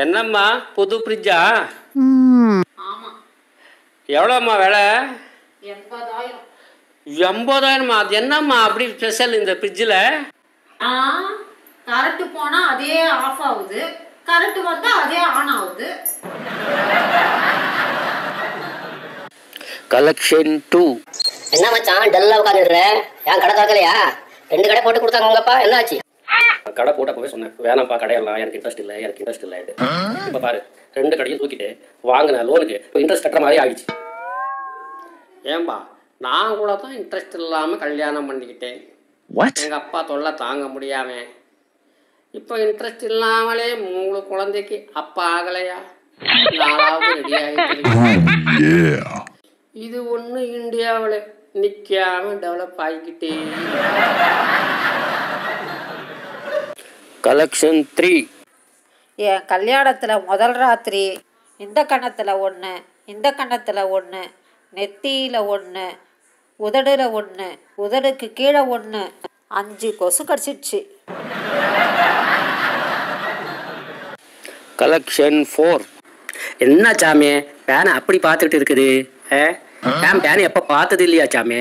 என்னம்மா புது ஃப்ரிட்ஜா? ஆமா. எவ்வளோம்மா விலை? 80,000. 80,000மா? அது என்னம்மா அப்படி ஸ்பெஷல் இந்த ஃப்ரிட்ஜில்? கரண்ட் போனா அதே ஆஃப் ஆகுது, கரண்ட் வந்தா அதே ஆன் ஆகுது. கலெக்ஷன் 2. என்ன மச்சான் டல்லா உட்காந்துடுற? ஏன் கடை திறக்கலையா? 2 கடை போட்டு கொடுத்தாங்க உங்கப்பா, என்ன ஆச்சு? கடை போட்டப்பவே சொன்னேன் வேணாம்ப்பா, கடையெல்லாம் எனக்கு இன்ட்ரெஸ்ட் இல்லை. இப்போ பாரு 2 கடையும் தூக்கிட்டு வாங்கின லோனுக்கு இப்போ இன்ட்ரெஸ்ட் கட்டுற மாதிரி ஆகிடுச்சு. ஏன்பா நான் கூட தான் இன்ட்ரெஸ்ட் இல்லாமல் கல்யாணம் பண்ணிக்கிட்டேன். எங்கள் அப்பா தொல்லை தாங்க முடியாம இப்போ இன்ட்ரெஸ்ட் இல்லாமலே 3 குழந்தைக்கு அப்பா ஆகலையா? 4வது ரெடி ஆகிட்டு. இது ஒன்று இந்தியாவில் நிற்காம டெவலப் ஆகிக்கிட்டே. கலெக்ஷன் 3. என் கல்யாணத்தில் முதல் ராத்திரி இந்த கன்னத்தில் 1, இந்த கன்னத்தில் 1, நெத்தியில் 1, உதடுல 1, உதடுக்கு கீழே 1, 5 கொசு கடிச்சிடுச்சு. கலெக்ஷன் 4. என்ன சாமி பேனை அப்படி பார்த்துக்கிட்டு இருக்குது? ஏன் பேனை எப்போ பார்த்தது இல்லையா சாமி?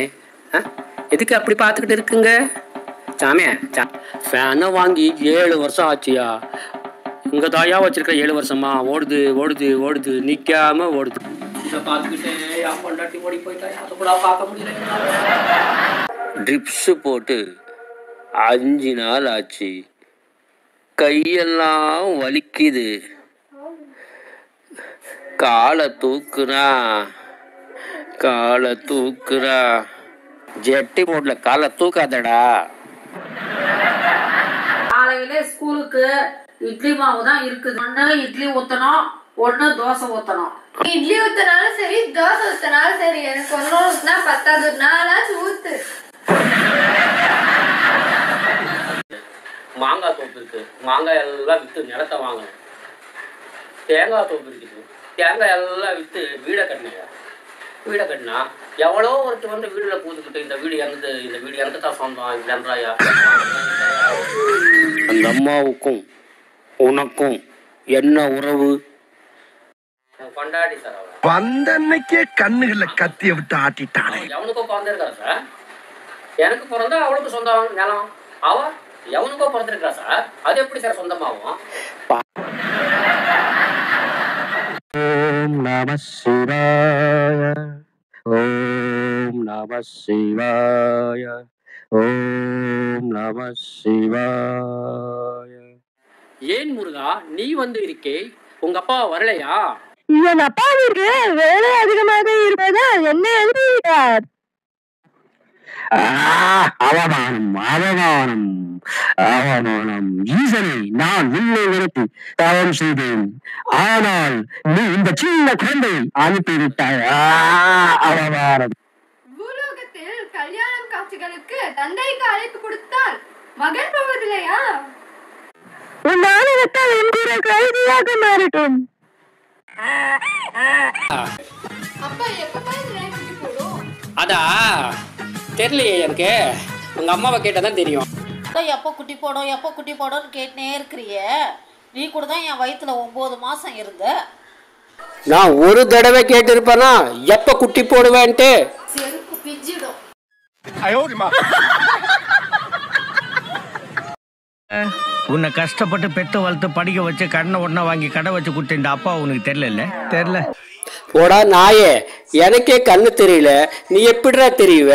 எதுக்கு அப்படி பார்த்துக்கிட்டு இருக்குங்க சாமி? ஃபேனை வாங்கி 7 வருஷம் ஆச்சியா? இங்கே தாயா வச்சிருக்க 7 வருஷமா ஓடுது நிற்காம ஓடுது. இதை பார்த்துக்கிட்டே என் பொண்டாட்டி ஓடி போயிட்டா, அதை கூட பார்க்க முடியல. ட்ரிப்ஸு போட்டு 5 நாள் ஆச்சு, கையெல்லாம் வலிக்குது. காலை தூக்குறா. ஜெட்டி போட்ல காலை தூக்காதடா. காலையில ஸ்கூலுக்கு இட்லி மாவு தான் இருக்குது. 1 இட்லி ஊற்றணும், 1 தோசை ஊற்றணும். இட்லி ஊத்தினாலும் சரி, தோசை ஊத்தினாலும் சரி, எனக்கு 1 ஊத்தினா பத்தாது, 4ஆச்சும் ஊத்து. மாங்காய் தோப்பு இருக்கு, மாங்காய் எல்லாம் விற்று நிலத்தை வாங்கணும். தேங்காய் தோப்பு இருக்குது, தேங்காய் எல்லாம் விற்று வீடை கட்டினா எவ்வளோ ஒருத்தர் வந்து வீடில் பூத்துக்கிட்டு இந்த வீடு எனக்கு தான் சொந்தம் இல்லைன்றாயா? அந்த அம்மாவுக்கும் உனக்கும் என்ன உறவு? கொண்டாடி சார் வந்தன்னைக்கே கண்ணுகள்ல கத்திய விட்டு ஆட்டிட்டானே. எவனுக்கோ பிறந்திருக்கா சார்? எனக்கு பிறந்தா அவளுக்கு சொந்தம் நிலம். அவ எவனுக்கோ பிறந்திருக்கா சார், அது எப்படி சார் சொந்தமாகும்? ஓம் நம சிவாய, ஓம் நம சிவாய, ஓம் நம சிவாய. ஏன் முருகா நீ வந்து இருக்கே, உங்க அப்பா வரலையா? என் அப்பாவிற்கு வேலை அதிகமாக இருப்பதா என்ன எழுதுகிறார்? அவமானம் ஈசனை நான் உள்ளே விரட்டி தவம் செய்தேன். ஆனால் நீ இந்த சின்ன குழந்தை அனுப்பிவிட்டாய். அவமானம். பூலோகத்தில் கல்யாணம் காட்சிகளுக்கு தந்தைக்கு அழைப்பு கொடுத்தால் மகன் போவதில்லையா? உன் நாடகத்தால் என்கிற கைதியாக மாறட்டும். அப்பா எப்ப போடும்? அதா தெரியலையே எனக்கு, உங்க அம்மாவை கேட்டதான் தெரியும். எப்போ குட்டி போடும்னு கேட்டுனே இருக்கிறிய. நீ கூட தான் என் வயிற்றுல 9 மாசம் இருந்த. நான் ஒரு தடவை கேட்டிருப்பேனா எப்ப குட்டி போடுவேன்ட்டு? செருப்பு பிஞ்சிடும். உன்னை கஷ்டப்பட்டு பெத்து வளர்த்து படிக்க வச்சு கடனை உடனே வாங்கி கடை வச்சு கொடுத்த இந்த அப்பா உனக்கு தெரியல. போடா நாயே, எனக்கே கண்ணு தெரியல, நீ எப்படிடா தெரியுவ?